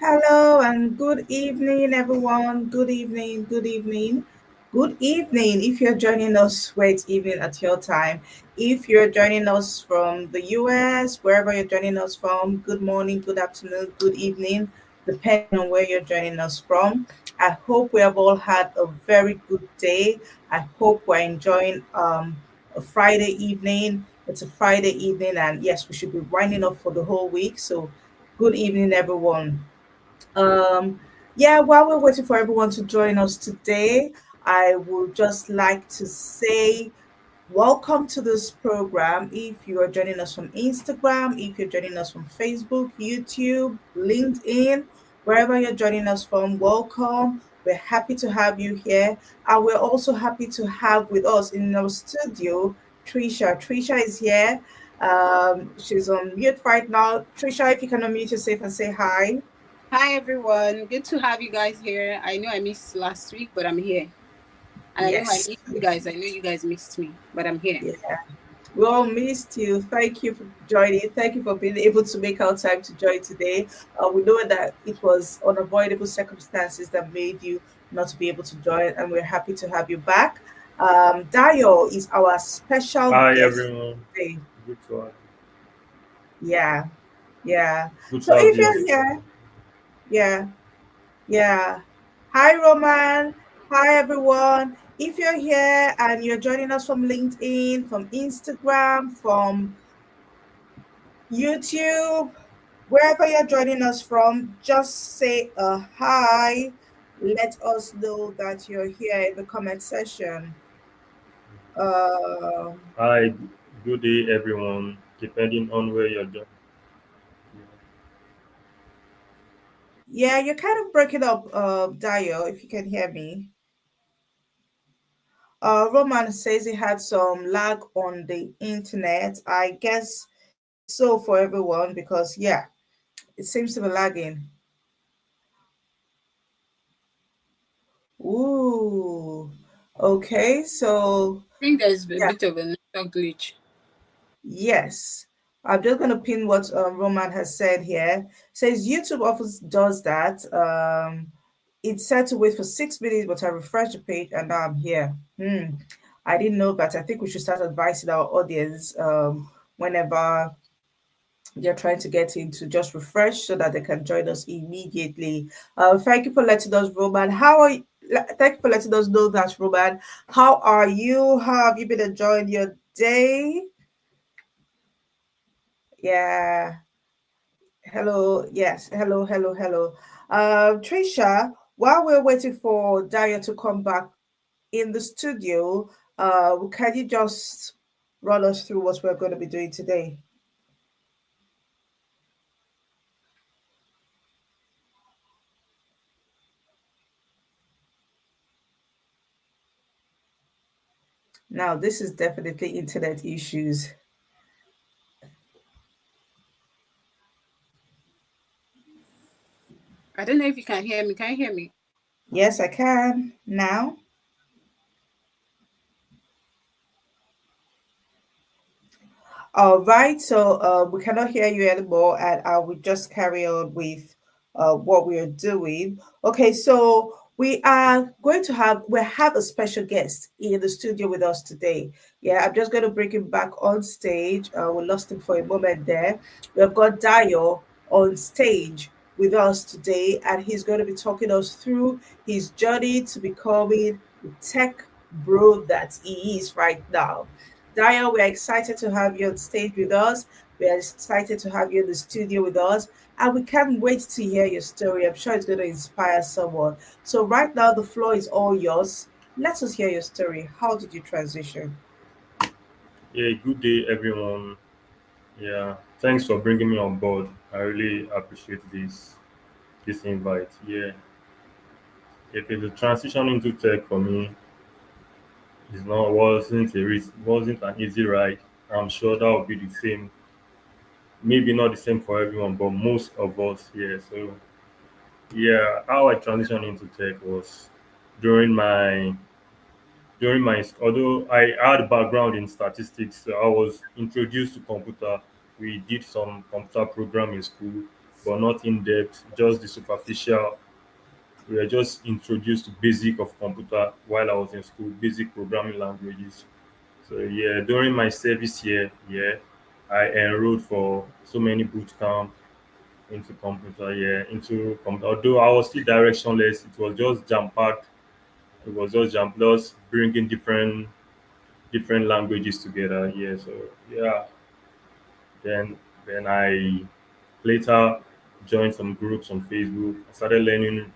Hello and good evening, everyone. Good evening, good evening, good evening. If you're joining us where it's evening at your time, if you're joining us from the US, wherever you're joining us from, good morning, good afternoon, good evening, depending on where you're joining us from. I hope we have all had a very good day. I hope we're enjoying a Friday evening. It's a Friday evening, and yes, we should be winding up for the whole week. So, good evening, everyone. Um, yeah, while we're waiting for everyone to join us today, I would just like to say welcome to this program. If you are joining us from Instagram, if you're joining us from Facebook, YouTube, LinkedIn, wherever you're joining us from, welcome. We're happy to have you here. And we're also happy to have with us in our studio Tricia. Tricia is here. She's on mute right now. Tricia, if you can unmute yourself and say hi. Hi everyone, good to have you guys here. I know I missed last week, but I'm here. And I know I Yes. missed you guys. I know you guys missed me, but I'm here. Yeah. We all missed you. Thank you for joining. Thank you for being able to make our time to join today. We know that it was unavoidable circumstances that made you not to be able to join, and we're happy to have you back. Dio is our special Hi guest everyone, today. good to have Yeah, yeah. good So to have if you. you're here, yeah, yeah. Hi, Roman. Hi, everyone. If you're here and you're joining us from LinkedIn, from Instagram, from YouTube, wherever you're joining us from, just say a hi. Let us know that you're here in the comment section. Um Hi, good day everyone. Depending on where you're joining. yeah, you're kind of breaking up, Dio, if you can hear me. Roman says he had some lag on the internet. I guess so for everyone because, yeah, it seems to be lagging. Ooh, okay, so I think there's a yeah. bit of a network glitch. Yes. I'm just going to pin what Roman has said here. Says YouTube often does that. It said to wait for 6 minutes, but I refreshed the page and now I'm here. I didn't know that. I think we should start advising our audience whenever they're trying to get in to just refresh so that they can join us immediately. Thank you for letting us, Roman. How are you? Thank you for letting us know that, Roman. How are you? How have you been enjoying your day? Yeah. Hello. Yes. Hello. Hello. Hello. Trisha, while we're waiting for Daya to come back in the studio, can you just run us through what we're going to be doing today? Now, this is definitely internet issues. I don't know if you can hear me. Can you hear me? Yes, I can now. All right, so we cannot hear you anymore, and I will just carry on with what we are doing. Okay, so we have a special guest in the studio with us today. Yeah, I'm just going to bring him back on stage. We lost him for a moment there. We've got Dio on stage with us today, and he's going to be talking us through his journey to becoming the tech bro that he is right now. Daya, we're excited to have you on stage with us. We are excited to have you in the studio with us. And we can't wait to hear your story. I'm sure it's going to inspire someone. So, right now, the floor is all yours. Let us hear your story. How did you transition? Yeah, good day everyone. Yeah, thanks for bringing me on board. I really appreciate this invite. Yeah, okay, the transition into tech for me is not wasn't a risk, wasn't an easy ride. I'm sure that will be the same. Maybe not the same for everyone, but most of us. Yeah, so yeah, how I transitioned into tech was during my although I had a background in statistics, so I was introduced to computer. We did some computer program in school, but not in depth, just the superficial. We were just introduced to basic of computer while I was in school, basic programming languages. So yeah, during my service year, yeah, I enrolled for so many boot camp into computer, yeah, into computer. Although I was still directionless, it was just jam packed. It was just jam plus bringing different languages together. Yeah, so yeah, then I later joined some groups on Facebook. I started learning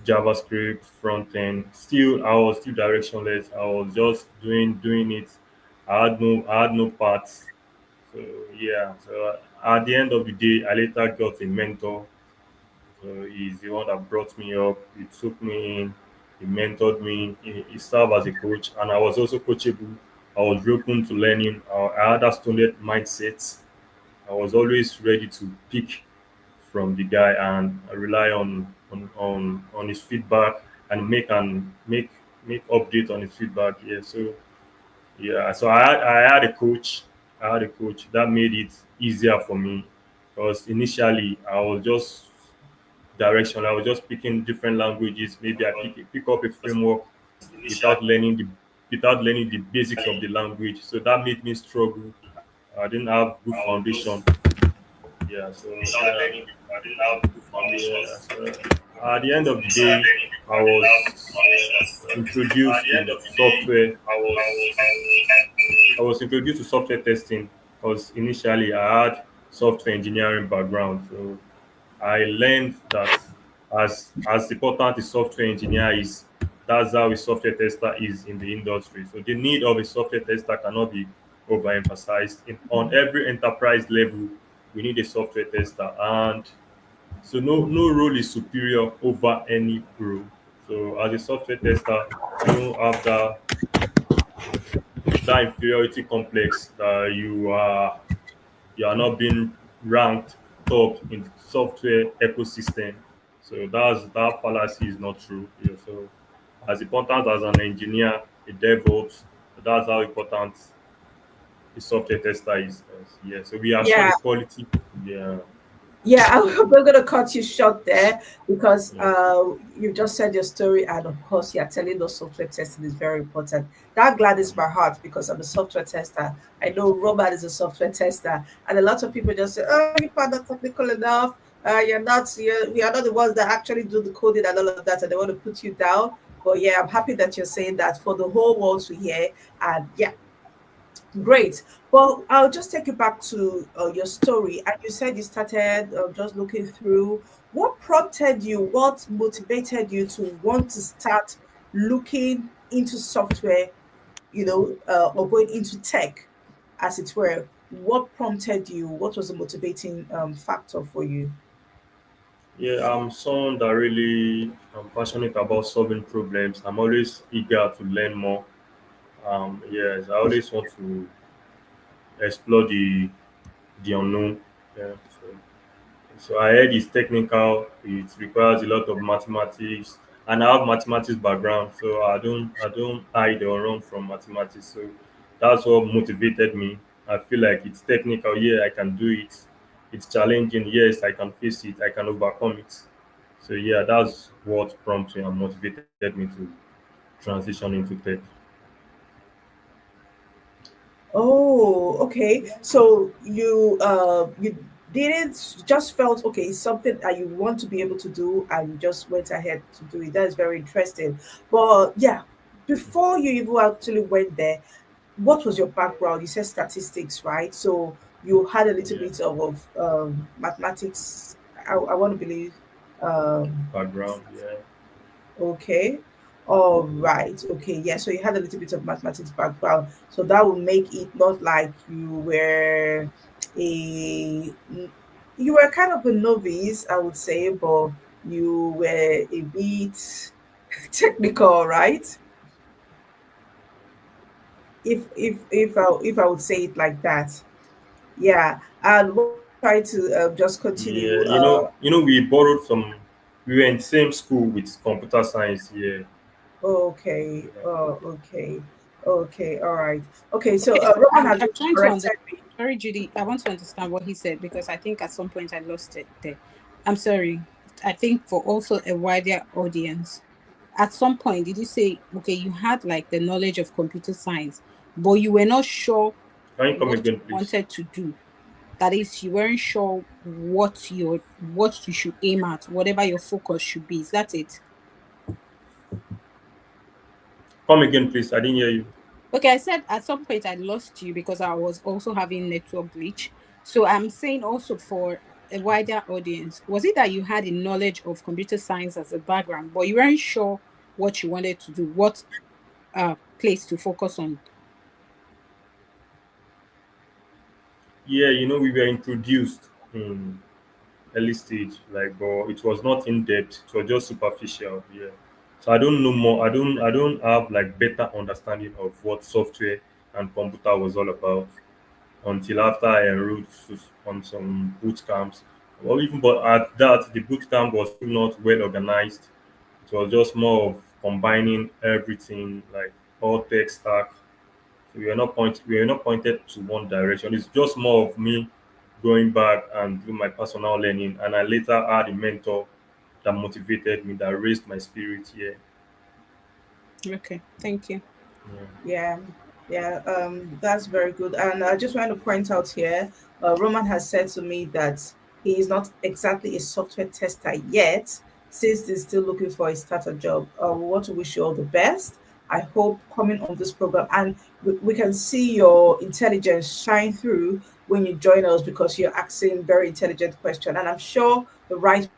JavaScript front end. Still, I was still directionless. I was just doing it. I had no parts. So yeah. So at the end of the day, I later got a mentor. So he's the one that brought me up. He took me in. He mentored me. He served as a coach, and I was also coachable. I was open to learning. I had that student mindset. I was always ready to pick from the guy and rely on his feedback and make update on his feedback. Yeah, so yeah, so I had a coach. I had a coach that made it easier for me because initially I was just direction. I was just picking different languages. Maybe I pick up a framework without learning the without learning the basics of the language. So that made me struggle. I didn't have good foundation. Yeah, so yeah, yeah. So at the end of the day, I was introduced to software. I was introduced to software testing because initially I had software engineering background. So I learned that as important a software engineer is, that's how a software tester is in the industry. So the need of a software tester cannot be overemphasized. On every enterprise level, we need a software tester, and so no role is superior over any role. So as a software tester, you don't have that inferiority complex that you are not being ranked top in the software ecosystem. So that fallacy is not true. Yeah, so as important as an engineer, a DevOps, that's how important the software tester is. Yeah, so we assure Yeah, the quality. Yeah, yeah, I'm going to cut you short there because yeah, you just said your story, and of course, you're telling us software testing is very important. That gladdens my heart because I'm a software tester. I know Robert is a software tester, and a lot of people just say, "Oh, you are not technical enough. We are not the ones that actually do the coding and all of that, and they want to put you down." But yeah, I'm happy that you're saying that for the whole world to hear. And yeah, great. Well, I'll just take you back to your story. And you said you started just looking through. What prompted you? What motivated you to want to start looking into software, or going into tech, as it were? What prompted you? What was the motivating factor for you? yeah. I'm someone that really I'm passionate about solving problems. I'm always eager to learn more. Yes, I always want to explore the unknown. Yeah, so I heard it's technical. It requires a lot of mathematics, and I have mathematics background, so I don't hide or run from mathematics. So that's what motivated me. I feel like it's technical. Yeah, I can do it. It's challenging. Yes, I can face it. I can overcome it. So yeah, that's what prompted and motivated me to transition into tech. Oh, okay. So you didn't just felt okay, it's something that you want to be able to do and you just went ahead to do it. That is very interesting. But yeah, before you even actually went there, what was your background? You said statistics, right? So you had a little Yeah, bit of mathematics. I want to believe. Um, background. Yeah, Okay. All right. Okay. Yeah. So you had a little bit of mathematics background. So that would make it not like a you were kind of a novice, I would say, but you were a bit technical, right? If I would say it like that. Yeah. And what try to just yeah. continue. We borrowed some. We were in the same school with computer science. Yeah, Okay. yeah. Oh, okay. Okay. All right. Okay. So Okay, so Roman I'm has I'm just trying to understand. corrected me. Sorry, Judy. I want to understand what he said because I think at some point I lost it there. I'm sorry. I think for also a wider audience, at some point, did you say, okay, you had like the knowledge of computer science, but you were not sure Can you come what again, you please? wanted to do? That is, you weren't sure what you should aim at, whatever your focus should be. Is that it? Come again, please. I didn't hear you. Okay, I said at some point I lost you because I was also having network glitch. So I'm saying also for a wider audience, was it that you had a knowledge of computer science as a background, but you weren't sure what you wanted to do, what place to focus on? Yeah, we were introduced in early stage, like, but it was not in depth. It was just superficial. Yeah. So I don't know more. I don't have like better understanding of what software and computer was all about until after I enrolled on some boot camps. Or even, but at that, the boot camp was still not well organized. It was just more of combining everything, like all tech stack. So we are not pointed to one direction. It's just more of me going back and do my personal learning. And I later had a mentor that motivated me, that raised my spirit here. Okay, thank you. Yeah. Yeah, yeah, that's very good. And I just want to point out here, Roman has said to me that he is not exactly a software tester yet, since he's still looking for a starter job. We want to wish you all the best. I hope coming on this program, and we can see your intelligence shine through when you join us because you're asking very intelligent questions. And I'm sure the right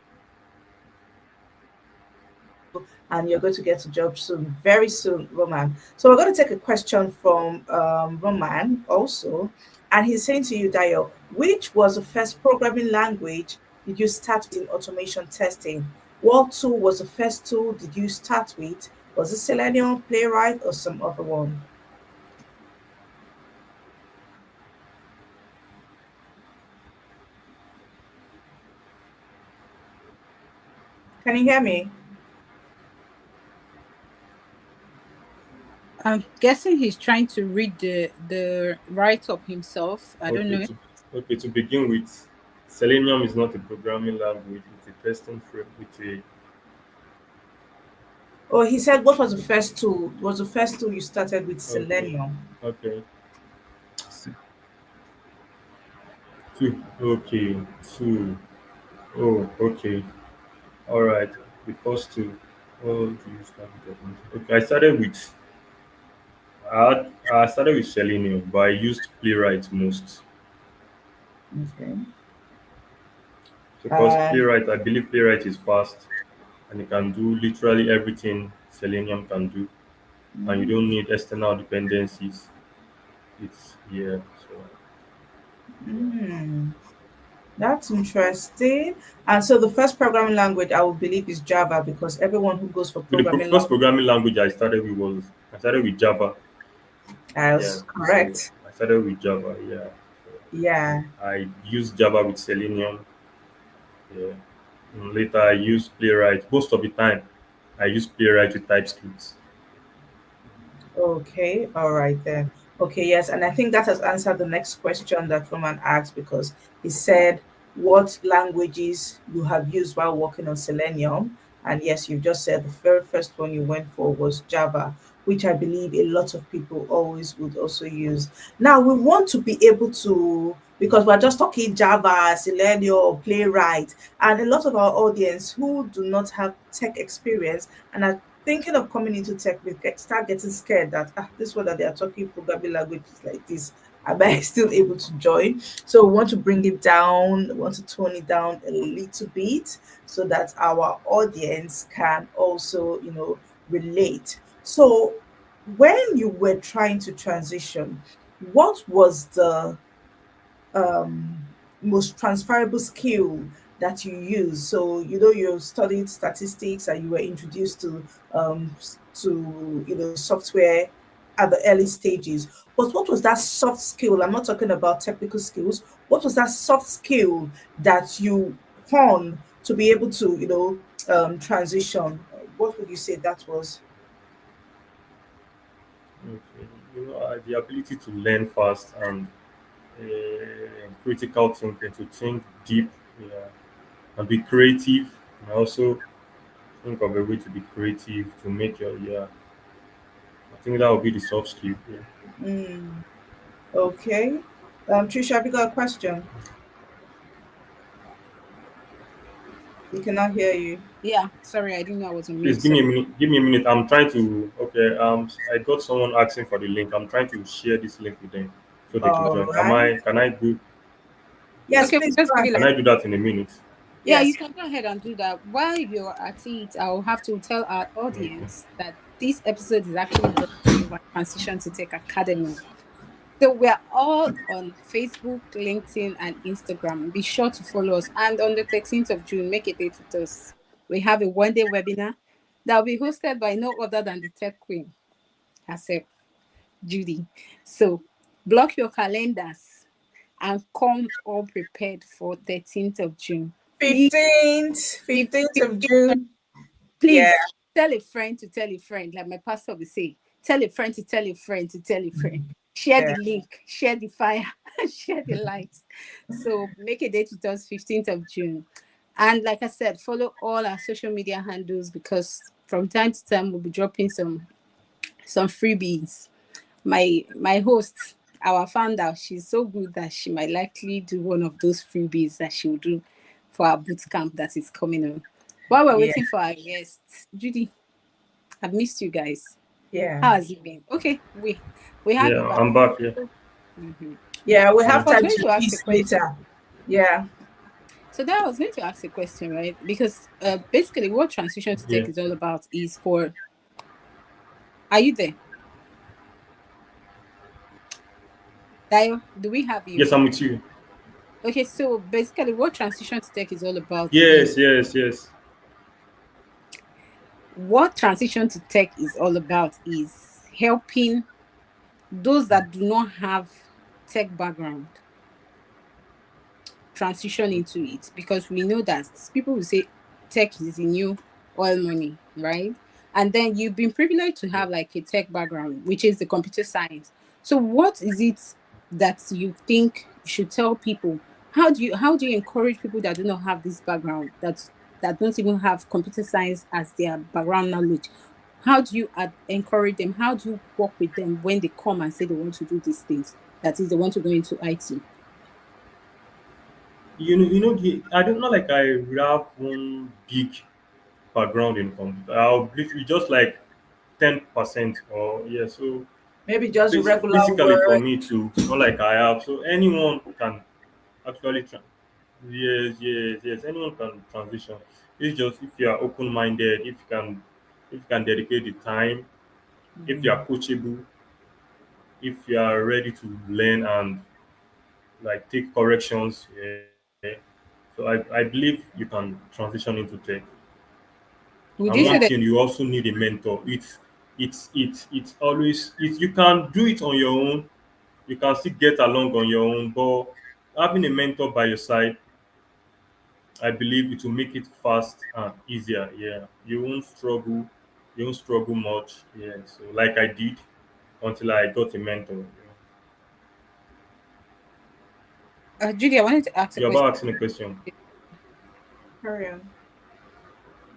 and you're going to get a job soon, very soon, Roman. So we're going to take a question from Roman also, and he's saying to you, Dio, which was the first programming language did you start in automation testing? What tool was the first tool did you start with? Was it Selenium, Playwright, or some other one? Can you hear me? I'm guessing he's trying to read the write up himself. I don't Okay, know. to begin with, Selenium is not a programming language, it's a testing frame with a Oh, he said, what was the first tool? Was the first tool you started with okay. Selenium? Okay. Two. Okay. Two. Oh, okay. All right. The first two. Oh, do you start with that? Okay, I started with Selenium, but I used Playwright most Okay. because Uh, I believe Playwright is fast and it can do literally everything Selenium can do, and you don't need external dependencies. It's yeah. So yeah. mm. That's interesting. And so the first programming language I would believe is Java because everyone who goes for So the programming first language programming language I started with Java. Yeah. is So correct. I started with Java. Yeah. Yeah. I used Java with Selenium. Yeah. Later, I used Playwright. Most of the time, I use Playwright with TypeScript. Okay, all right then. Okay, yes, and I think that has answered the next question that Roman asked because he said what languages you have used while working on Selenium. And yes, you've just said the very first one you went for was Java, which I believe a lot of people always would also use. Now we want to be able to, because we're just talking Java, Selenium, or Playwright, and a lot of our audience who do not have tech experience and are thinking of coming into tech will start getting scared that this one that they are talking programming languages like this, am I still able to join? So we want to bring it down, we want to tone it down a little bit so that our audience can also, relate. So when you were trying to transition, what was the um, most transferable skill that you use? So you studied statistics and you were introduced to software at the early stages. But what was that soft skill? I'm not talking about technical skills. What was that soft skill that you honed to be able to transition? What would you say that was? Okay. The ability to learn fast and critical thinking, to think deep, yeah, and be creative. And also think of a way to be creative to make your, yeah. I think that would be the soft skill. Yeah. Mm, okay. Trisha, have you got a question? We cannot hear you. Yeah, sorry, I didn't know I was on Please mute. give me a Sorry. minute. Give me a minute. I'm trying to. Okay. I got someone asking for the link. I'm trying to share this link with them so they can All join. Am right. I? Can I do? Yes, Okay, please just go give it Can like ahead. I do that in a minute? yeah, you Yes. can go ahead and do that. While you're at it, I'll have to tell our Okay. audience that this episode is actually brought to you by Transition to Tech Academy. So we're all on Facebook, LinkedIn, and Instagram. Be sure to follow us. And on the 13th of June, make a date with us. We have a one-day webinar that will be hosted by no other than the tech queen herself, Judy. So block your calendars and come all prepared for 13th of June. Please, 15th of 15th, June. Yeah, please tell a friend to tell a friend, like my pastor will say, tell a friend to tell a friend to tell a friend. Share yeah, the link, share the fire, share the lights. So make a date with us 15th of June. And like I said, follow all our social media handles because from time to time we'll be dropping some freebies. My host, our founder, she's so good that she might likely do one of those freebies that she'll do for our boot camp that is coming on. While we're yeah, waiting for our guests, Judy, I've missed you guys. yeah. How has it been? Okay, we have you Yeah, back. I'm back. Yeah. Mhm. Yeah, we So have Yeah. I was time going to to ask a gist question. later. Yeah. So then I was going to ask a question, right? Because basically, what transition to tech Yeah. is all about is for. Are you there, Dio? Do we have you? Yes, I'm with you. Okay, so basically, what transition to tech is all about is Yes. Yes. Yes. what transition to tech is all about is helping those that do not have tech background transition into it because we know that people will say tech is the new oil money, right? And then you've been privileged to Yeah. have like a tech background, which is the computer science. So what is it that you think you should tell people? How do you encourage people that do not have this background, that don't even have computer science as their background knowledge? How do you encourage them? How do you work with them when they come and say they want to do these things? That is, they want to go into IT. I don't know. Like I have one big background in computer. I'll literally just like 10% or yeah. So Maybe just regular basically for word. me to not like I have. So anyone can actually. Yes, yes, yes. Anyone can transition. It's just if you are open-minded, if you can dedicate the time, if you are Mm. coachable, if you are ready to learn and like take corrections. Yeah. So I believe you can transition into tech. Would And you one say that thing, you also need a mentor. It's always you can do it on your own. You can still get along on your own, but having a mentor by your side, I believe it will make it fast and easier. Yeah, you won't struggle much. Yeah, so like I did until I got a mentor. Yeah. Judy, I wanted to ask a You're question. about asking a question. Carry on.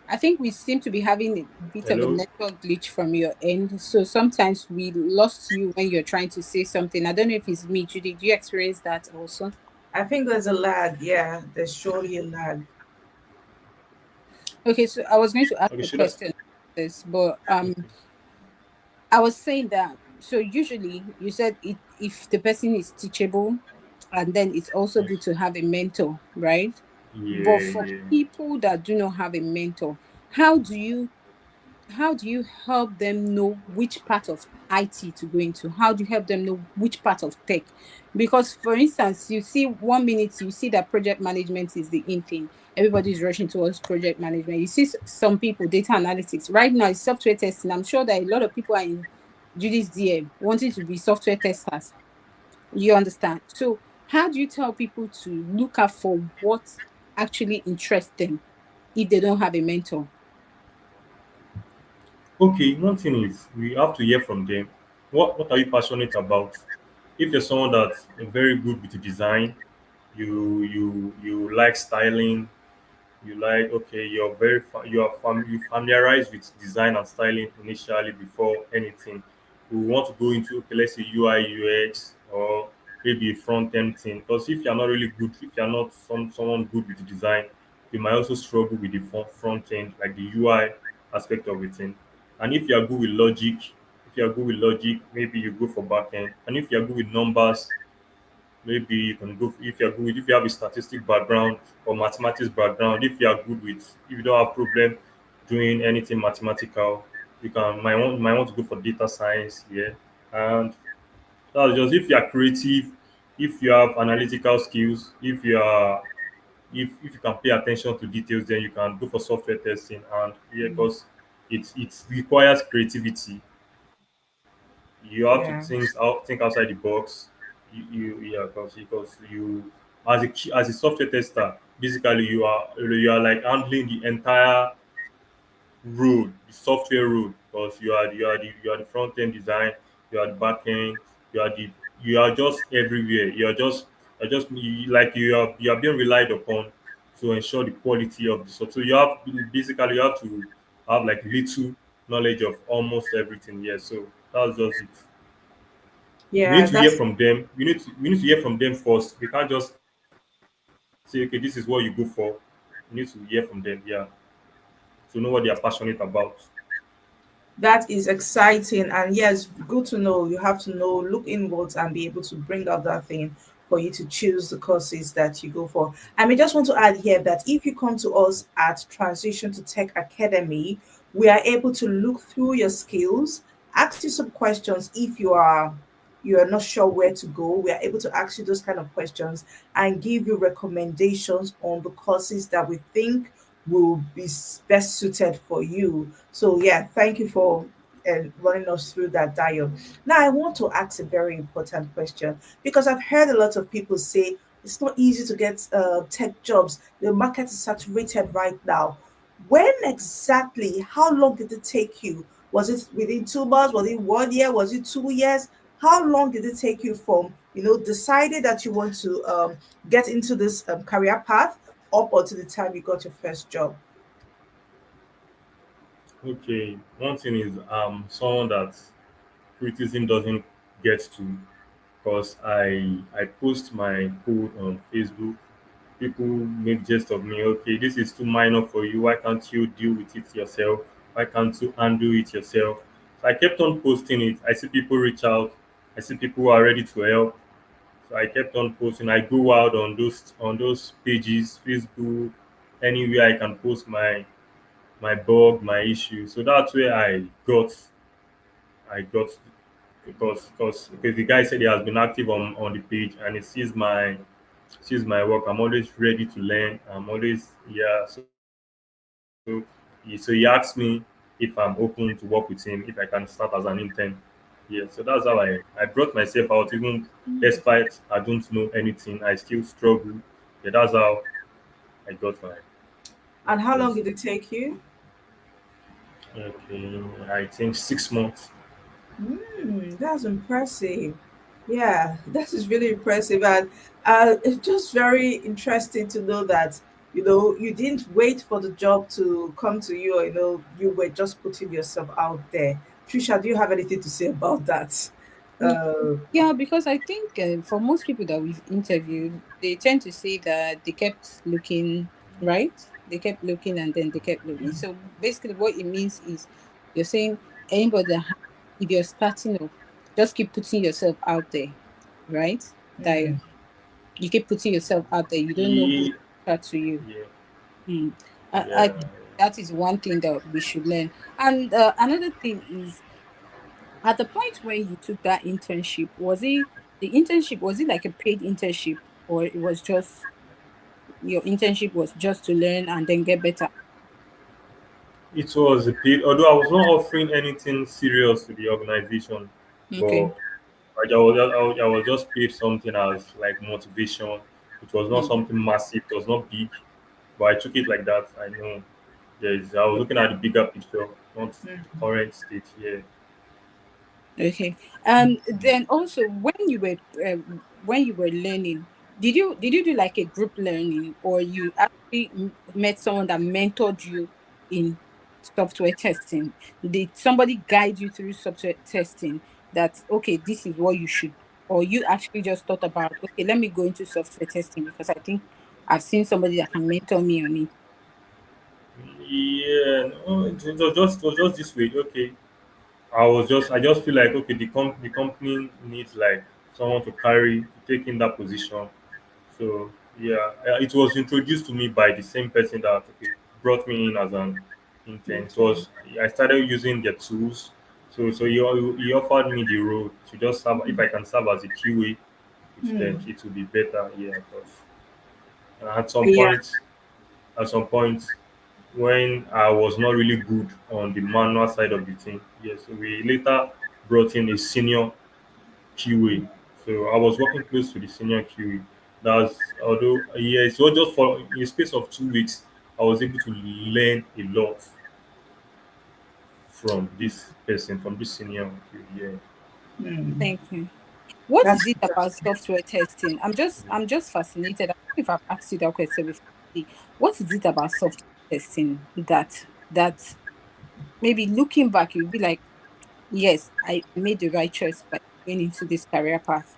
I think we seem to be having a bit of a Hello. network glitch from your end. So sometimes we lost you when you're trying to say something. I don't know if it's me, Judy. Do you experience that also? I think there's a lag. Yeah, there's surely a lag. Okay, so I was going to ask Okay, a should I? question this, but Okay. I was saying that so usually you said it if the person is teachable and then it's also Yes. good to have a mentor, right? But Yeah, for yeah. people that do not have a mentor, how do you how do you help them know which part of IT to go into? How do you help them know which part of tech? Because, for instance, you see 1 minute, you see that project management is the in thing. Everybody's rushing towards project management. You see some people, data analytics. Right now, it's software testing. I'm sure that a lot of people are in Judy's DM wanting to be software testers. You understand? So, how do you tell people to look out for what actually interests them if they don't have a mentor? Okay, one thing is we have to hear from them. What are you passionate about? If you're someone that's very good with design, you like styling, you like okay, you familiarized with design and styling initially before anything. We want to go into okay, let's say UI UX or maybe a front end thing. Because if you're not really good, if you're not someone good with the design, you might also struggle with the front end, like the UI aspect of it. And if you are good with logic, maybe you go for back end. And if you are good with numbers, maybe you can go if you're good if you have a statistic background or mathematics background, if you are good with if you don't have problem doing anything mathematical, you can might want to go for data science, yeah. And that's just if you are creative, if you have analytical skills, if you can pay attention to details, then you can go for software testing. And yeah, Mm. because it requires creativity. You have to Yeah. think outside the box. Yeah, because you as a software tester, basically you are like handling the entire road, the software road, because you are the front end design, you are the back end, you are the you are just everywhere. Like you are being relied upon to ensure the quality of the software. So you have to have like little knowledge of almost everything. Yeah, so that's just it. We Yeah, need to hear that's from them. We need to hear from them first. We can't just say, okay, this is what you go for. We need to hear from them, yeah, to know what they are passionate about. that is exciting. And yes, good to know. You have to know, look inwards and be able to bring out that thing for you to choose the courses that you go for. I may just want to add here that if you come to us at Transition to Tech Academy, we are able to look through your skills, ask you some questions if you are not sure where to go. We are able to ask you those kind of questions and give you recommendations on the courses that we think will be best suited for you. So yeah, thank you for running us through that, Dio. Now I want to ask a very important question because I've heard a lot of people say it's not easy to get tech jobs. The market is saturated right now. When exactly? How long did it take you? Was it within 2 months? Was it 1 year? Was it 2 years? How long did it take you from deciding that you want to get into this career path up until the time you got your first job? Okay, one thing is someone that criticism doesn't get to, because I post my code on Facebook. People make jest of me. Okay, this is too minor for you. Why can't you deal with it yourself? Why can't you undo it yourself? So I kept on posting it. I see people reach out. I see people who are ready to help. So I kept on posting. I go out on those pages, Facebook, anywhere I can post my bug, my issue. So that's where I got because the guy said he has been active on the page and he sees my work. I'm always ready to learn. I'm always, yeah. So he asked me if I'm open to work with him, if I can start as an intern. Yeah. So that's how I brought myself out, even despite I don't know anything. I still struggle. Yeah, that's how I got my And how long post. did it take you? Okay, I think 6 months. That's impressive. Yeah, that is really impressive. And it's just very interesting to know that, you didn't wait for the job to come to you, or, you were just putting yourself out there. Trisha, do you have anything to say about that? Uh, Yeah, because I think for most people that we've interviewed, they tend to say that they kept looking, right? They kept looking and then they kept looking. So basically, what it means is you're saying anybody that if you're starting off, just keep putting yourself out there, right? That mm, you keep putting yourself out there. You don't know who will Yeah, start to you. yeah, Mm. I yeah. think that is one thing that we should learn. And another thing is at the point where you took that internship, was it like a paid internship, or it was just your internship was just to learn and then get better? It was a paid, although I was not offering anything serious to the organization, Okay. but I was just paid something as like motivation. It was not Mm. something massive. It was not big, but I took it like that. I know I was looking at the bigger picture, not the mm. current state here. Okay. Then also when you were learning, did you do like a group learning, or you actually met someone that mentored you in software testing? Did somebody guide you through software testing that okay, this is what you should, or you actually just thought about okay, let me go into software testing because I think I've seen somebody that can mentor me on it. Yeah, no, it was just this way. Okay, I just feel like okay, the company needs like someone to carry to take in that position. So yeah, it was introduced to me by the same person that okay, brought me in as an intern. It Okay. was I started using their tools. So he offered me the role to just serve if I can serve as a QA, then Hmm. it will be better. Yeah, because at some Yeah. point, at some point when I was not really good on the manual side of the thing. Yes, we later brought in a senior QA. So I was working close to the senior QA. That's although yeah, it was just for in a space of 2 weeks, I was able to learn a lot from this person, from this senior QA. Yeah. Hmm. Thank you. What is That's it about interesting. software testing? I'm just fascinated. I don't know if I've asked you that question before. What is it about software testing that maybe looking back you'll be like, yes, I made the right choice by going into this career path.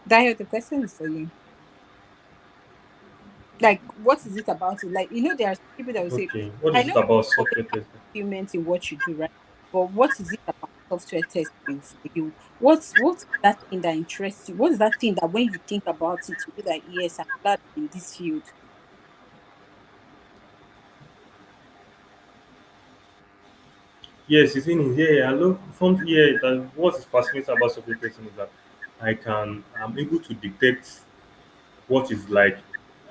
Dio, the question is for you. Like, what is it about it? Like, there are some people that will say, Okay. What I is know it you about always software have testing? fulfillment in what you do, right? But what is it about software testing for you? What's that thing that interests you? What is that thing that when you think about it, you be like, yes, I'm glad I'm in this field. Yes, it's in here. I love from here that what is fascinating about software testing is that I'm able to detect what is like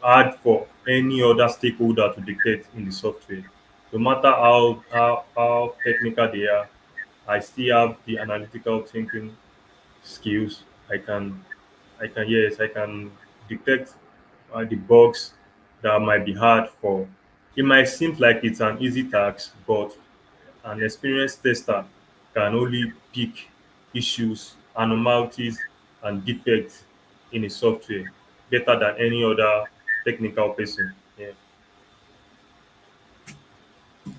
hard for any other stakeholder to detect in the software. No matter how technical they are, I still have the analytical thinking skills. I can detect the bugs that might be hard for. It might seem like it's an easy task, but an experienced tester can only pick issues, anomalies, and defects in a software better than any other technical person. Yeah.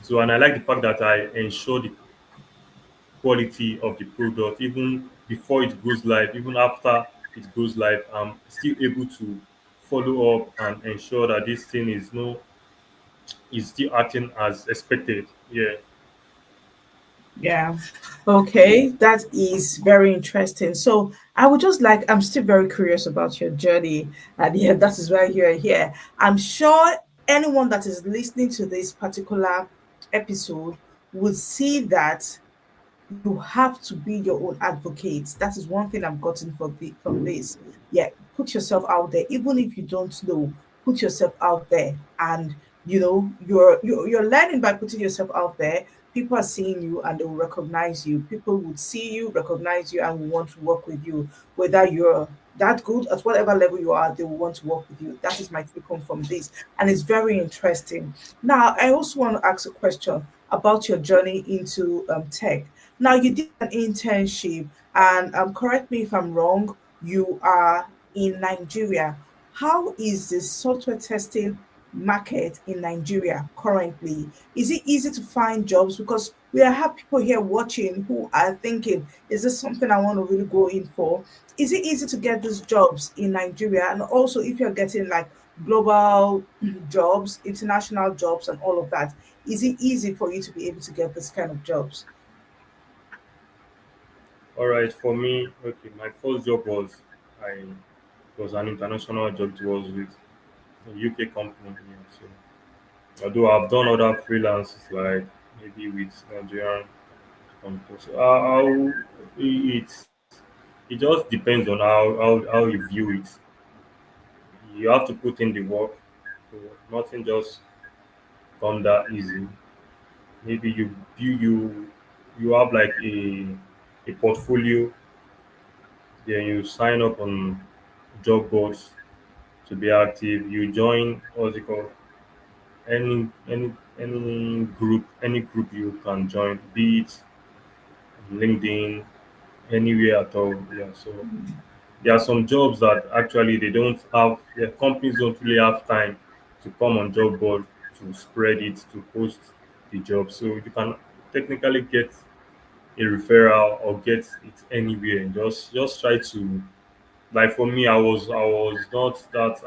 So, and I like the fact that I ensure the quality of the product even before it goes live, even after it goes live. I'm still able to follow up and ensure that this thing is still acting as expected. Yeah. Yeah. Okay, that is very interesting. So I would just like, I'm still very curious about your journey. And yeah, that is why you're here. I'm sure anyone that is listening to this particular episode would see that you have to be your own advocate. That is one thing I've gotten from this. Yeah, put yourself out there, even if you don't know. Put yourself out there, and you're learning by putting yourself out there. People are seeing you, and they will recognize you. People would see you, recognize you, and will want to work with you. Whether you're that good at whatever level you are, they will want to work with you. That is my take home from this, and it's very interesting. Now, I also want to ask a question about your journey into tech. Now, you did an internship, and correct me if I'm wrong, you are in Nigeria. How is the software testing market in Nigeria currently? Is it easy to find jobs? Because we have people here watching who are thinking, is this something I want to really go in for? Is it easy to get these jobs in Nigeria? And also, if you're getting like global jobs, international jobs, and all of that, is it easy for you to be able to get this kind of jobs? All right. For me, okay, my first job I was an international job. It was with a UK company. Yeah, so although I've done other freelances like maybe with Nigerian companies, how it just depends on how you view it. You have to put in the work. So nothing just come that easy. Maybe you have like a portfolio, then you sign up on job boards to be active. You join what's it called any group you can join, be it LinkedIn, anywhere at all. Yeah, so there are some jobs that actually they don't have, the companies don't really have time to come on job board to spread it, to post the job. So you can technically get a referral or get it anywhere, and just try to, like for me, I was not that,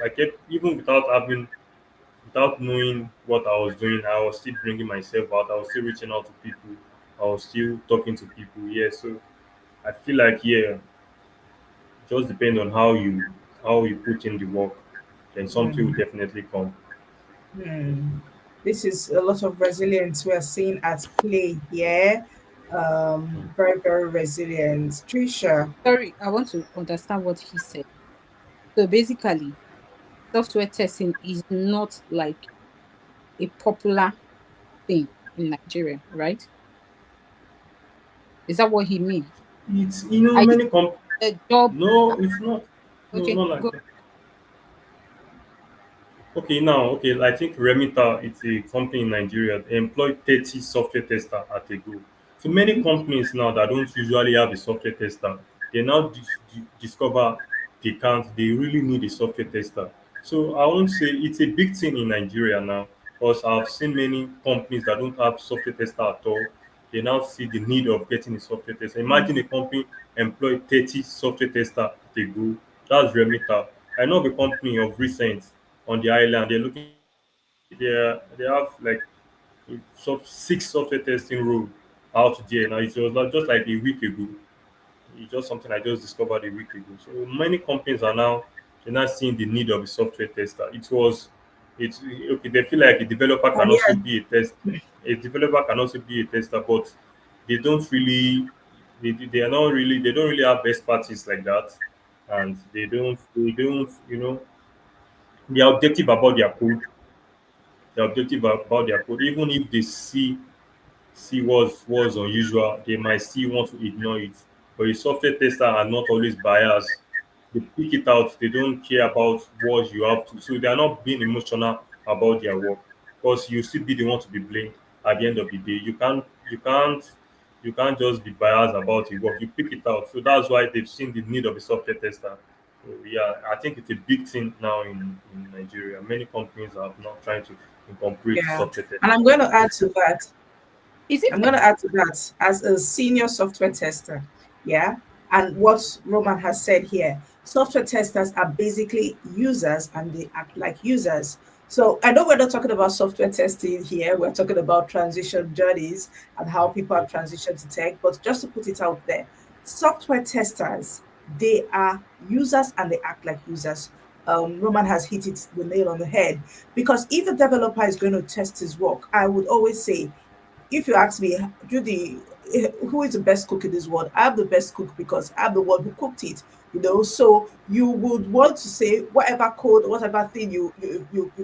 I kept, even without knowing what I was doing, I was still bringing myself out. I was still reaching out to people. I was still talking to people. Yeah, so I feel like, yeah, just depend on how you put in the work, then something will Mm. definitely come. Hmm. This is a lot of resilience we are seeing at play here. Very, very resilient. Tricia, Sorry, I want to understand what he said. So basically, software testing is not like a popular thing in Nigeria, right? Is that what he means? It's, I think many the job. no, it's not. No, Okay, not like go. that. Okay, now, okay, I think Remita, it's a company in Nigeria. They employ 30 software tester at a go. So many companies now that don't usually have a software tester, they now discover they really need a software tester. So I won't say it's a big thing in Nigeria now, because I've seen many companies that don't have software tester at all. They now see the need of getting a software tester. Imagine a company employ 30 software tester at a go. That's Remita. I know of a company of recent on the island. They're looking. They have like six software testing role out there now. It was not just like a week ago. It's just something I just discovered a week ago. So many companies are now, they're not seeing the need of a software tester. It's okay. They feel like a developer and can also yeah, be a test. A developer can also be a tester, but they don't really. They are not really. They don't really have expertise like that, and they don't. They're objective about their code. They're objective about their code, even if they see what's unusual, they might still want to ignore it. But the software tester are not always biased. They pick it out. They don't care about what you have to. So they are not being emotional about their work, because you still be the one to be blamed at the end of the day. You can't just be biased about your work. You pick it out. So that's why they've seen the need of a software tester. So yeah, I think it's a big thing now in Nigeria. Many companies are now trying to incorporate yeah. software And I'm testing going to in. add to that. Is it I'm going to add to that as a senior software tester. Yeah. And what Roman has said here, software testers are basically users and they act like users. So I know we're not talking about software testing here. We're talking about transition journeys and how people have transitioned to tech. But just to put it out there, software testers, they are users and they act like users. Roman has hit it the nail on the head because if a developer is going to test his work, I would always say if you ask me, Judy, who is the best cook in this world? I'm the best cook because I'm the one who cooked it. So you would want to say whatever code, whatever thing you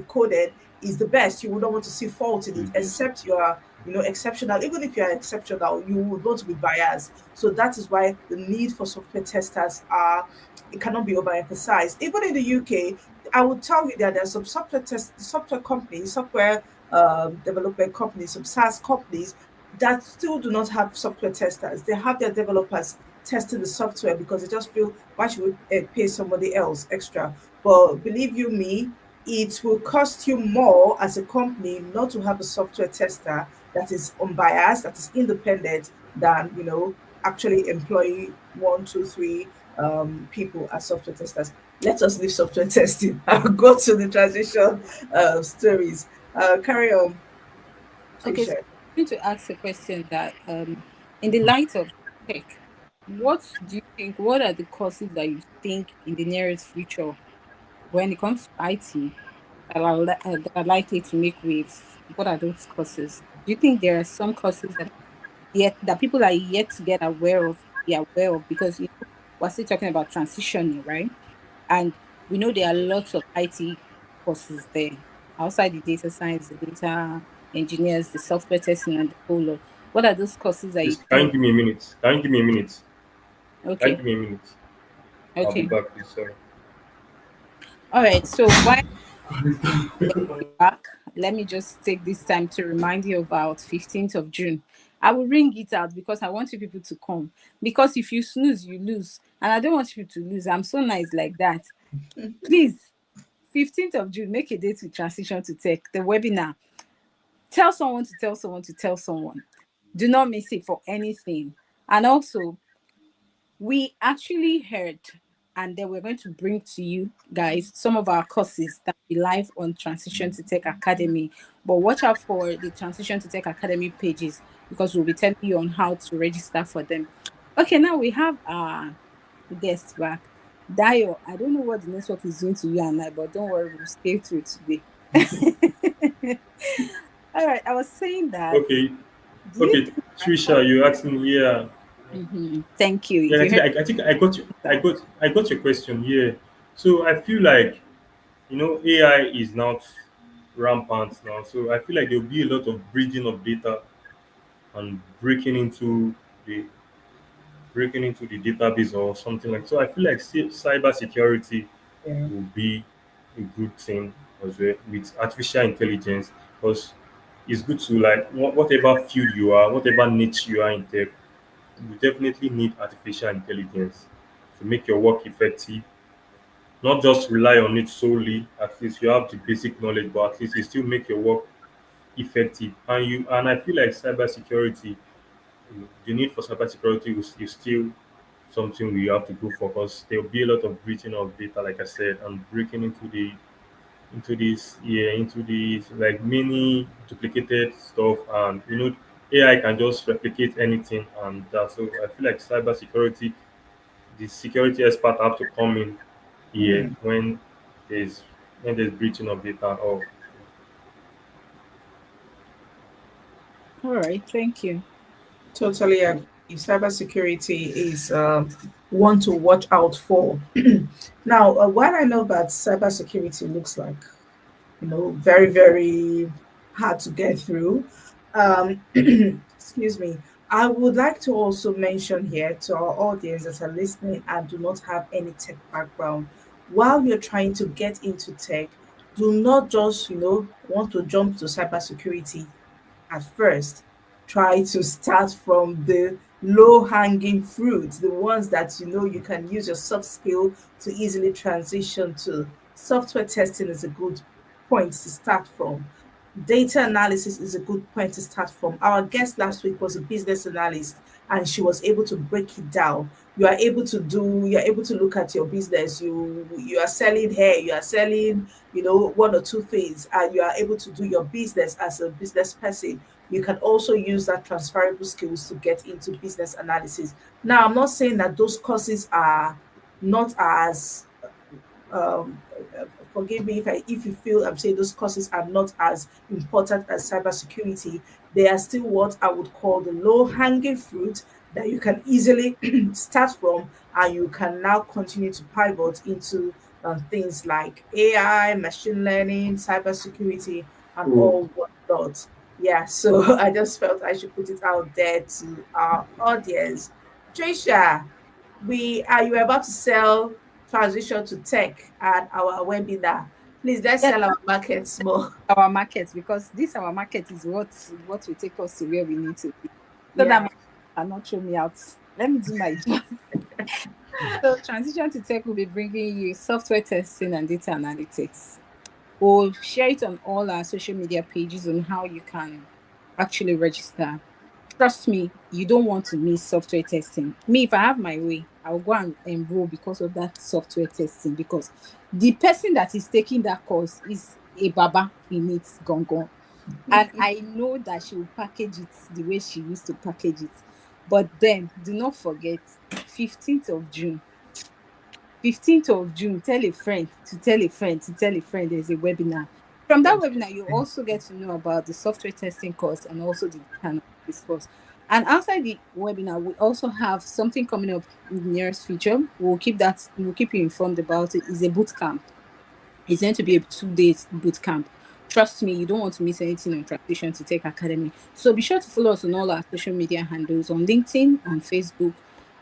coded is the best. You would not want to see fault in it, Business. except you are, exceptional. Even if you are exceptional, you would want to be biased. So that is why the need for software testers are it cannot be overemphasized. Even in the UK, I would tell you that there's some software companies, software development companies, some SaaS companies that still do not have software testers. They have their developers testing the software because they just feel why should we pay somebody else extra? But believe you me, it will cost you more as a company not to have a software tester that is unbiased, that is independent than actually employ one, two, three people as software testers. Let us leave software testing. I'll go to the transition stories. Carry on, okay? Tricia. So I'm going to ask a question that, in the light of tech, what do you think? What are the courses that you think in the nearest future, when it comes to IT, that are likely to make waves? What are those courses? Do you think there are some courses that yet that people are yet to get aware of, be aware of? Because we're still talking about transitioning, right? And we know there are lots of IT courses there outside the data science, the data engineers, the software testing, and the whole lot. What are those courses that you Please, can you think? give me a minute? Can you give me a minute? Can you Okay, give me a minute? I'll be okay, back, please. Sorry. all right. So why? back. Let me just take this time to remind you about 15th of June. I will ring it out because I want you people to come. Because if you snooze, you lose. And I don't want you to lose. I'm so nice like that. Please, 15th of June, make a date with Transition to Tech, the webinar. Tell someone to tell someone to tell someone. Do not miss it for anything. And also, we actually heard, and then we're going to bring to you guys some of our courses that will be live on Transition to Tech Academy. But watch out for the Transition to Tech Academy pages because we'll be telling you on how to register for them. Okay, now we have our guest back. Dio, I don't know what the network is doing to you and I, but don't worry, we'll stay through today. All right, I was saying that. Okay, Do you okay, think Trisha, you asked me, yeah, Thank you. yeah. If you heard I think I got you. that. I got your question. Yeah. So I feel like AI is not rampant now. So I feel like there'll be a lot of bridging of data and the breaking into the database or something like. So I feel like cyber security Yeah. will be a good thing as well with artificial intelligence because it's good to like whatever field you are, whatever niche you are in tech, you definitely need artificial intelligence to make your work effective. Not just rely on it solely. At least you have the basic knowledge, but at least you still make your work effective. And I feel like cybersecurity, the need for cybersecurity is still something we have to go for because there will be a lot of breaching of data, like I said, and breaking into this like many duplicated stuff, and AI can just replicate anything, and that. So I feel like cybersecurity, the security expert have to come in here Hmm. there's there's breaching of data. Or All right, thank you. Totally agree. Cybersecurity is one to watch out for. Now, what I know that cybersecurity looks like, very, very hard to get through. Excuse me. I would like to also mention here to our audience that are listening and do not have any tech background. While you're trying to get into tech, do not just, want to jump to cybersecurity at first. Try to start from the low hanging fruits, the ones that you can use your soft skill to easily transition to. Software testing is a good point to start from. Data analysis is a good point to start from. Our guest last week was a business analyst and she was able to break it down. You're able to look at your business. You are selling hair, you are selling, one or two things, and you are able to do your business as a business person. You can also use that transferable skills to get into business analysis. Now, I'm not saying that those courses are not as um, forgive me if you feel I'm saying those courses are not as important as cybersecurity. They are still what I would call the low hanging fruit that you can easily start from, and you can now continue to pivot into things like AI, machine learning, cybersecurity, and oh, all whatnot. Yeah, so I just felt I should put it out there to our audience. Tricia, we are you were about to sell transition to tech at our webinar. Please let's Yes, sell our markets more. our market because this our market is what will take us to where we need to be. So that Yeah. my cannot throw me out. Let me do my job. So transition to tech will be bringing you software testing and data analytics. We'll share it on all our social media pages on how you can actually register. Trust me, you don't want to miss software testing. Me, if I have my way, I'll go and enroll because of that software testing. Because the person that is taking that course is a baba in it, gone gone. And I know that she will package it the way she used to package it. But then do not forget 15th of June. 15th of June, tell a friend to tell a friend to tell a friend there's a webinar. From that webinar, you also get to know about the software testing course and also the data analysis course. And outside the webinar, we also have something coming up in the nearest future. We'll keep you informed about it. It's a boot camp. It's going to be a 2 days boot camp. Trust me, you don't want to miss anything on Transition to Tech Academy. So be sure to follow us on all our social media handles on LinkedIn, on Facebook,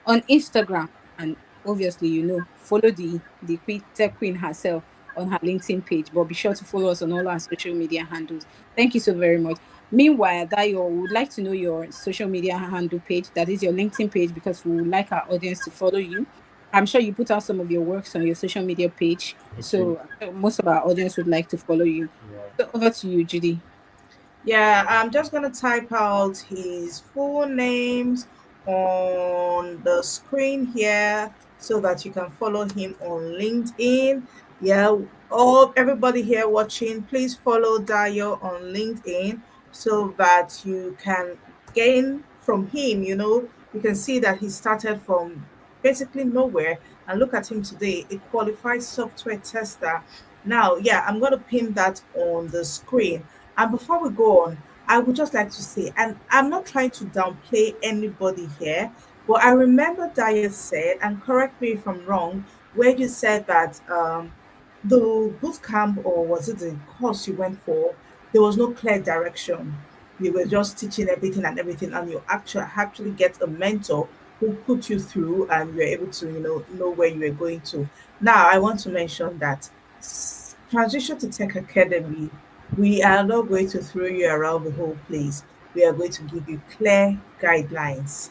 on Instagram, and obviously, follow the Queen Tech Queen herself on her LinkedIn page. But be sure to follow us on all our social media handles. Thank you so very much. Meanwhile, Dayo, we would like to know your social media handle page, that is your LinkedIn page, because we would like our audience to follow you. I'm sure you put out some of your works on your social media page, Okay. so most of our audience would like to follow you. Yeah. So over to you, Judy. Yeah, I'm just gonna type out his full names on the screen here so that you can follow him on LinkedIn. Yeah, all everybody here watching, please follow Dayo on LinkedIn so that you can gain from him. You can see that he started from basically nowhere, and look at him today, a qualified software tester. Now, yeah, I'm gonna pin that on the screen, and before we go on, I would just like to say, and I'm not trying to downplay anybody here, but I remember Daya said, and correct me if I'm wrong, where you said that the boot camp, or was it the course you went for, there was no clear direction. You were just teaching everything, and you actually get a mentor who put you through, and you're able to know where you were going to. Now, I want to mention that transition to Tech Academy, we are not going to throw you around the whole place. We are going to give you clear guidelines.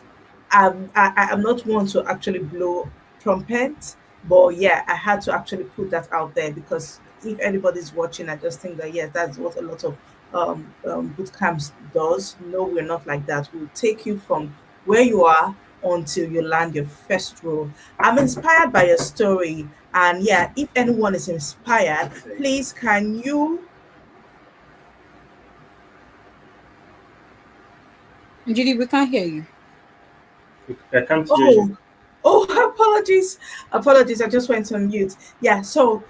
I'm not one to actually blow trumpets, but yeah, I had to actually put that out there because if anybody's watching, I just think that yes, that's what a lot of boot camps does. No, we're not like that. We'll take you from where you are until you land your first role. I'm inspired by your story, and yeah, if anyone is inspired, please can you. Judy, we can't hear you. I can't hear you. Oh, oh, apologies. Apologies. I just went on mute. Yeah. So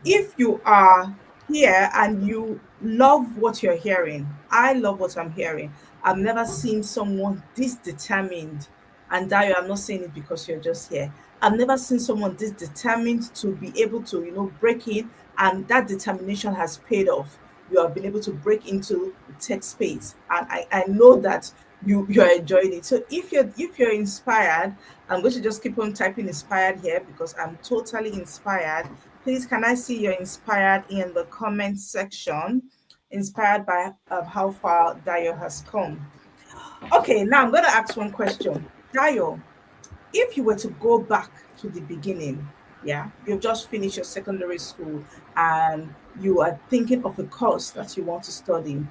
if you are here and you love what you're hearing, I love what I'm hearing. I've never seen someone this determined. And Dayo, I'm not saying it because you're just here. I've never seen someone this determined to be able to, break in, and that determination has paid off. You have been able to break into the tech space, and I know that you're enjoying it. So if you're inspired, I'm going to just keep on typing inspired here because I'm totally inspired. Please, can I see you're inspired in the comment section? Inspired by how far Dayo has come. Okay, now I'm going to ask one question. Dayo, if you were to go back to the beginning, yeah, you've just finished your secondary school and you are thinking of a course that you want to study,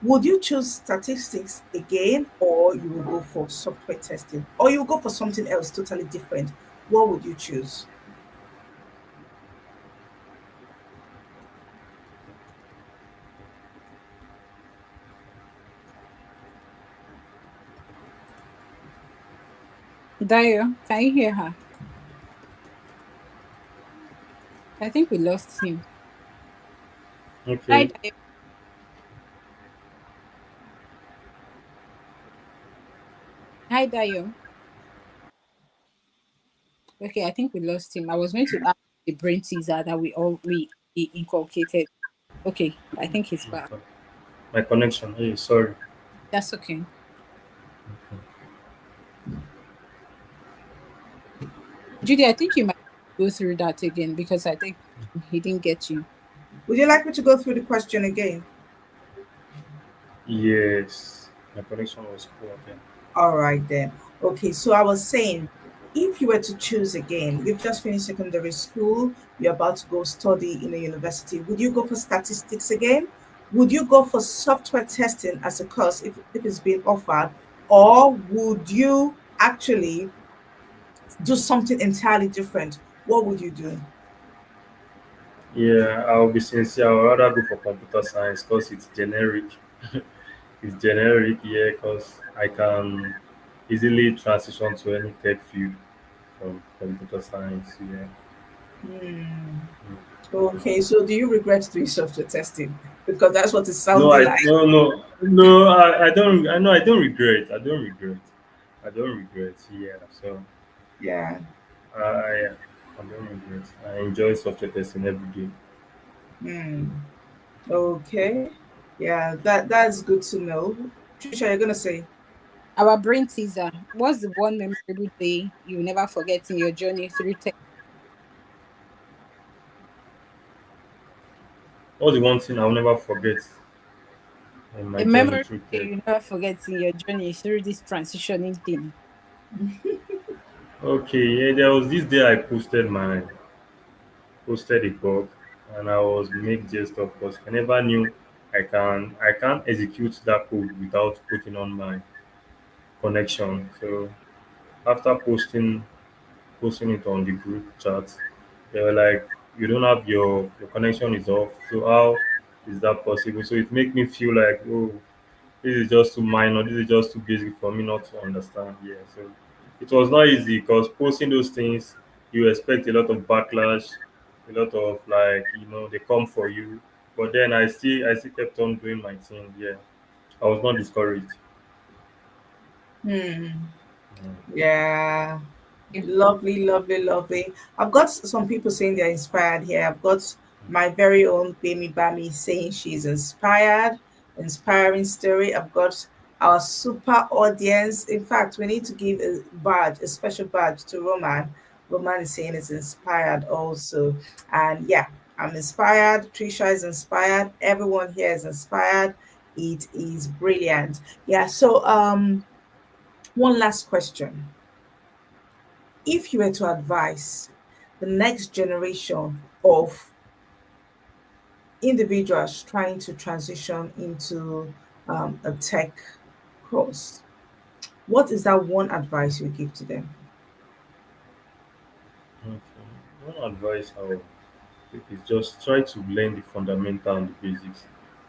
would you choose statistics again, or you will go for software testing, or you will go for something else totally different? What would you choose? Dayo, can you hear her? I think we lost him. Hi, Okay. Dayo. Hi, Dayo. Okay, I think we lost him. I was going to ask the brain teaser that we inculcated. Okay, I think he's back. My connection. Hey, sorry. That's okay. Judy, I think you might go through that again because I think he didn't get you. Would you like me to go through the question again? Yes, my connection was poor then. All right then. Okay, so I was saying, if you were to choose again, you've just finished secondary school, you're about to go study in a university, would you go for statistics again? Would you go for software testing as a course if it's being offered? Or would you actually do something entirely different? What would you do? Yeah, I'll be sincere. I'd rather go for computer science because it's generic. It's generic, yeah, because I can easily transition to any tech field from computer science. Yeah. Hmm. Okay, so do you regret doing software testing? Because that's what it's No, sounding like. I don't. I know. I don't regret. I don't regret. I don't regret. Yeah. So Yeah. I don't regret. I enjoy software testing every day. Hmm. Okay. Yeah, that's good to know. Trisha, you're gonna say. Our brain teaser. What's the one memorable day you never forget in your journey through tech? What's the one thing I'll never forget in my A journey memory through that tech? you never forget in your journey through this transitioning thing. Okay, yeah, there was this day I posted a bug, and I was make jest of because I never knew I can't execute that code without putting on my connection. So after posting it on the group chat, they were like, "You don't have your connection is off. So how is that possible?" So it made me feel like, oh, this is just too minor. This is just too basic for me not to understand. Yeah, so it was not easy because posting those things, you expect a lot of backlash, a lot of like they come for you. But then I still kept on doing my thing. Yeah, I was not discouraged. Hmm. Mm. Yeah. Lovely, lovely, lovely. I've got some people saying they're inspired here. I've got my very own Bami Bami saying she's inspired, inspiring story. I've got our super audience. In fact, we need to give a badge, a special badge to Roman. Roman is saying it's inspired also. And yeah, I'm inspired. Trisha is inspired. Everyone here is inspired. It is brilliant. Yeah. So one last question. If you were to advise the next generation of individuals trying to transition into a tech course, what is that one advice you give to them? Okay. One advice I would take is just try to learn the fundamental and the basics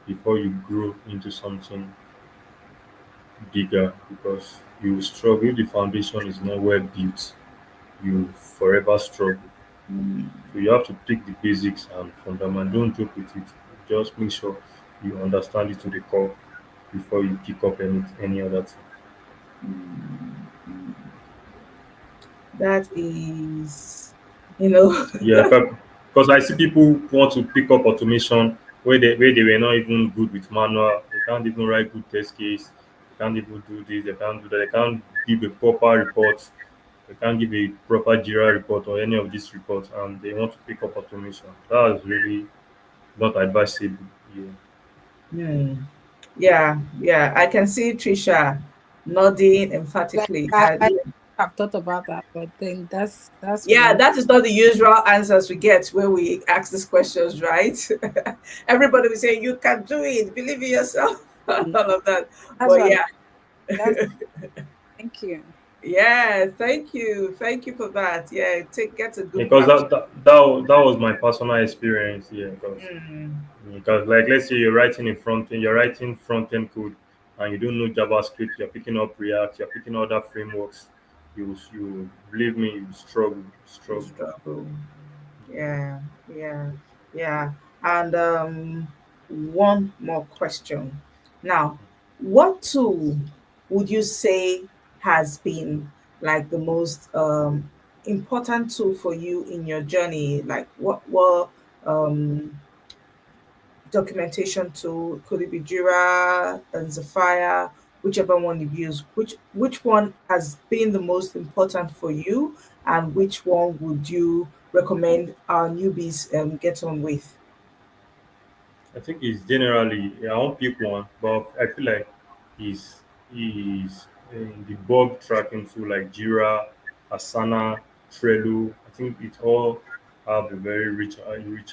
before you grow into something bigger because you will struggle if the foundation is not well built. You forever struggle. So you have to pick the basics and fundament. Don't joke with it. Just make sure you understand it to the core before you pick up any other thing. That is, you know, Yeah, because I see people want to pick up automation where they were not even good with manual. They can't even write good test case. They can't even do this. They can't do that. They can't give a proper report. They can't give a proper Jira report or any of these reports, and they want to pick up automation. That is really not advisable. Yeah. hmm, yeah, yeah. I can see Trisha nodding Like emphatically. I have thought about that, but then that's Yeah, one. that is not the usual answers we get when we ask these questions, right? Everybody will say, "You can do it, believe in yourself," all of that. That's But what yeah, that's thank you. yeah, thank you for that. Yeah, get a good Because marks. that was my personal experience. Yeah, Mm, because like let's say you're writing in front end, you're writing front end code, and you don't know JavaScript, you're picking up React, you're picking other frameworks. You believe me, you you struggle. struggle. Yeah, yeah, yeah. And one more question. Now, what tool would you say has been like the most important tool for you in your journey? Like what um documentation tool? Could it be Jira and Zafire, whichever one you use? Which one has been the most important for you, and which one would you recommend our newbies get on with? I think it's generally I won't pick one, but I feel like is in the bug tracking tool like Jira, Asana, Trello. I think it all have a very rich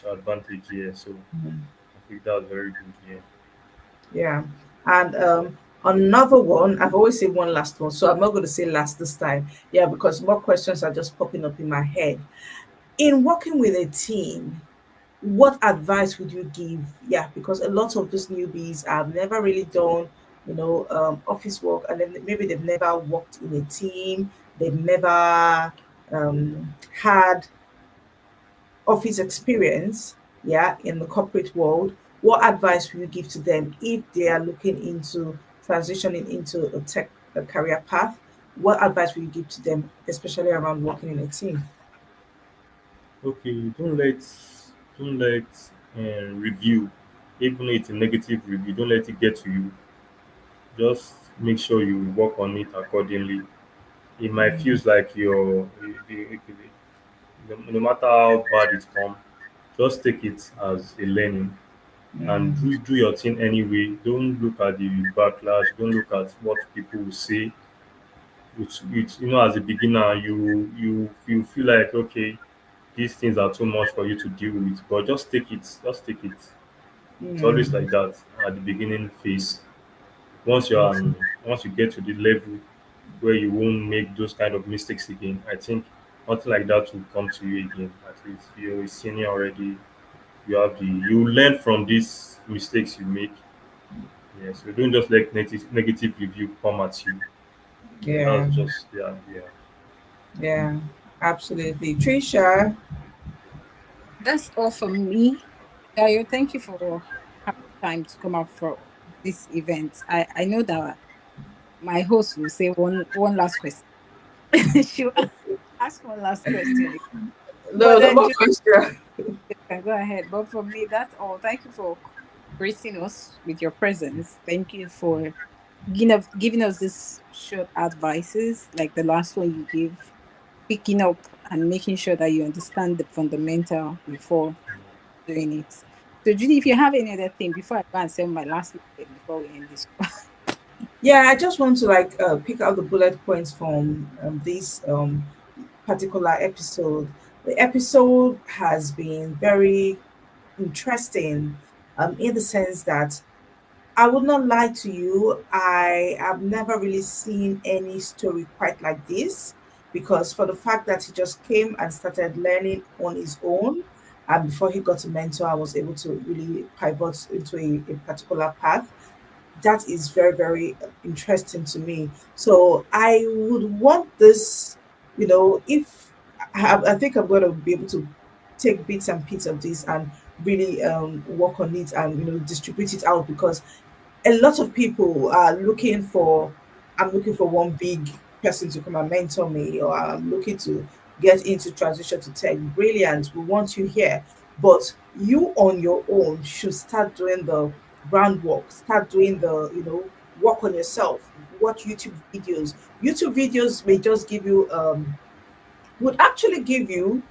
advantage here. So I think that's very good here. Yeah. And another one, I've always said one last one, so I'm not going to say last this time. Yeah, because more questions are just popping up in my head. In working with a team, what advice would you give? Yeah, because a lot of these newbies have never really done, office work, and then maybe they've never worked in a team, they've never had office experience, yeah, in the corporate world. What advice will you give to them if they are looking into transitioning into a tech a career path? What advice will you give to them, especially around working in a team? Okay, don't let review, even if it's a negative review, don't let it get to you. Just make sure you work on it accordingly. It might feels like no matter how bad it comes, just take it as a learning. and Mm. do your thing anyway. Don't look at the backlash. Don't look at what people will say. As a beginner, you feel like, okay, these things are too much for you to deal with, but just take it. Just take it. It's always Mm. like that at the beginning phase. Once you get to the level where you won't make those kind of mistakes again, I think nothing like that will come to you again. At least you're a senior already. You learn from these mistakes you make. Yeah, so don't just let negative review come at you. Yeah, Yeah, that's just yeah. yeah, absolutely. Trisha, That's all from me. Dayo, thank you for having time to come out for this event. I know that my host will say one last question. She'll ask one last question. But no, no then more Judy question. can go ahead. But for me, that's all. Thank you for gracing us with your presence. Thank you for giving us this short advices, like the last one you give, picking up and making sure that you understand the fundamental before doing it. So, Judy, if you have any other thing before I go and say my last message before we end this. Yeah, I just want to like pick out the bullet points from this particular episode. The episode has been very interesting in the sense that I would not lie to you. I have never really seen any story quite like this because for the fact that he just came and started learning on his own, and before he got a mentor, I was able to really pivot into a particular path. That is very, very interesting to me. So I would want this, if I think I'm going to be able to take bits and pieces of this and really work on it and distribute it out because a lot of people are looking for I'm looking for one big person to come and mentor me, or I'm looking to get into transition to tech. Brilliant, we want you here. But you on your own should start doing the groundwork, start doing the, work on yourself, watch YouTube videos may just give you would actually give you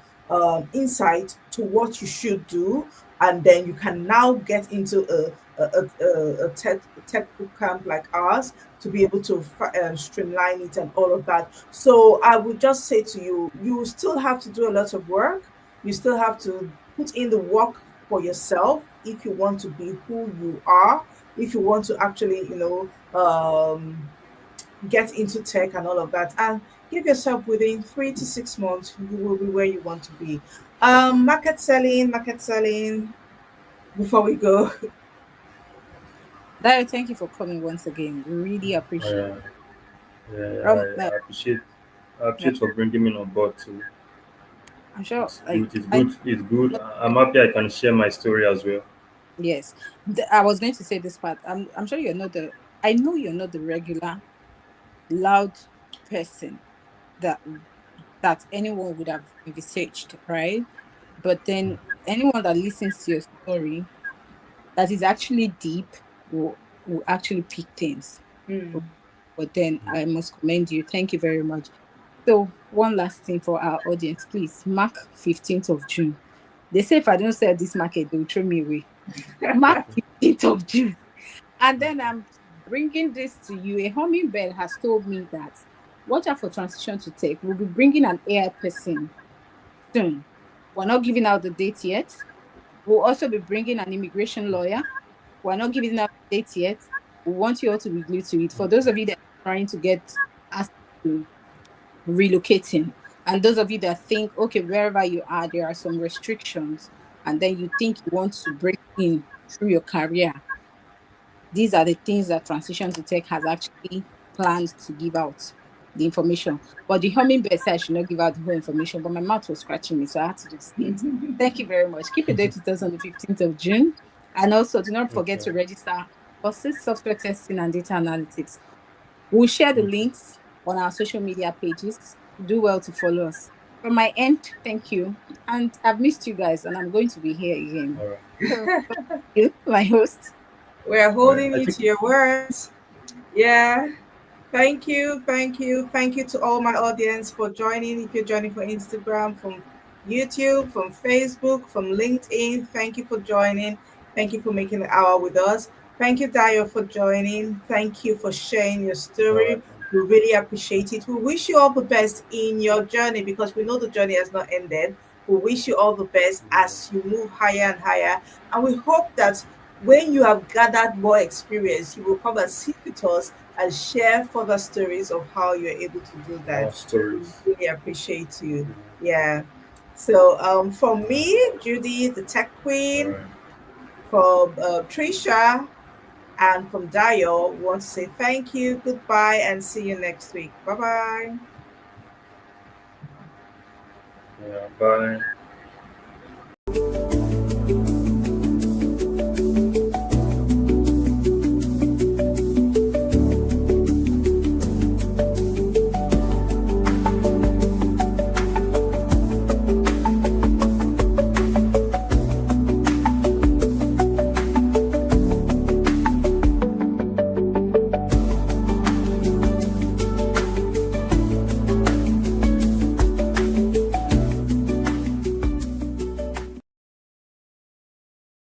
insight to what you should do, and then you can now get into a tech boot camp like ours to be able to streamline it and all of that. So I would just say to you, you still have to do a lot of work. You still have to put in the work for yourself if you want to be who you are, if you want to actually, get into tech and all of that, and give yourself within 3 to 6 months you will be where you want to be. Market selling before we go. Dayo, thank you for coming once again. We really appreciate. Yeah, yeah, Like, I like, appreciate for bringing me on board too. I'm sure, It's like good. It's I good. It's good. I'm happy I can share my story as well. yes, I was going to say this part. I'm sure you're not the. I know you're not the regular loud person that anyone would have envisaged, right? But then anyone that listens to your story that is actually deep will actually pick things. Mm. But then I must commend you. Thank you very much. So one last thing for our audience, please mark 15th of June. They say if I don't sell this market, they will throw me away. Mark 15th of June. And then I'm bringing this to you. A hummingbird has told me that watch out for transition to tech. We'll be bringing an AI person soon. We're not giving out the date yet. We'll also be bringing an immigration lawyer. We're not giving out the date yet. We want you all to be glued to it. For those of you that are trying to get us to relocating, and those of you that think, okay, wherever you are, there are some restrictions, and then you think you want to break in through your career, these are the things that Transition to Tech has actually planned to give out the information. But the hummingbird said I should not give out the whole information, but my mouth was scratching me, so I had to just say it. Thank you very much. Keep your date with us on the 15th of June. And also, do not forget Okay. to register courses, software testing, and data analytics. We'll share the Okay. links on our social media pages. Do well to follow us. From my end, thank you. And I've missed you guys, and I'm going to be here again. All right. So, you, my host. We're All right. holding I you think. to your words. Yeah. Thank you, thank you, thank you to all my audience for joining. If you're joining from Instagram, from YouTube, from Facebook, from LinkedIn, thank you for joining. Thank you for making the hour with us. Thank you, Dayo, for joining. Thank you for sharing your All right. story. We really appreciate it. We wish you all the best in your journey because we know the journey has not ended. We wish you all the best Yeah. as you move higher and higher. And we hope that when you have gathered more experience, you will come and sit with us and share further stories of how you're able to do More that. We stories. really appreciate you. Yeah. Yeah. So, from me, Judy, the tech All queen, right. from Tricia, and from Dio, we want to say thank you, goodbye, and see you next week. Bye bye. Yeah. Bye.